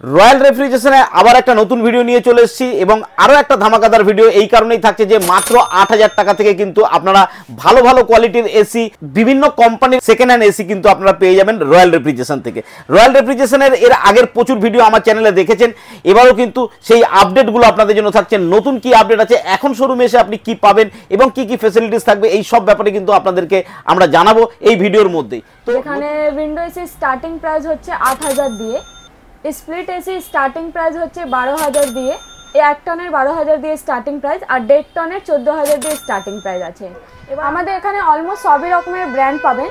Royal রেফ্রিজারেশনে আবার একটা নতুন ভিডিও নিয়ে চলে এসেছি এবং আরও একটা ধামাকাদার ভিডিও এই কারণেই থাকছে যে মাত্র ৮,০০০ টাকা থেকে কিন্তু আপনারা ভালো ভালো কোয়ালিটির এসি বিভিন্ন কোম্পানির সেকেন্ড হ্যান্ড এসি কিন্তু আপনারা পেয়ে যাবেন রয়্যাল রেফ্রিজারেশন থেকে। রয়্যাল রেফ্রিজারেশনের এর আগের প্রচুর ভিডিও আমার চ্যানেলে দেখেছেন, এবারও কিন্তু সেই আপডেটগুলো আপনাদের জন্য থাকছে। নতুন কি আপডেট আছে, এখন শোরুমে এসে আপনি কি পাবেন এবং কি কি ফ্যাসিলিটিস থাকবে, এই সব ব্যাপারে কিন্তু আপনাদেরকে আমরা জানাবো এই ভিডিওর মধ্যেই। তো এখানে উইন্ডো এসি স্টার্টিং প্রাইস হচ্ছে ৮,০০০ দিয়ে, স্প্লিট এসি স্টার্টিং প্রাইস হচ্ছে ১২,০০০ দিয়ে, ১ টনের ১২,০০০ দিয়ে স্টার্টিং প্রাইস, আর ১.৫ টনের ১৪,০০০ দিয়ে স্টার্টিং প্রাইস আছে। এবার আমাদের এখানে অলমোস্ট সবই রকমের ব্র্যান্ড পাবেন।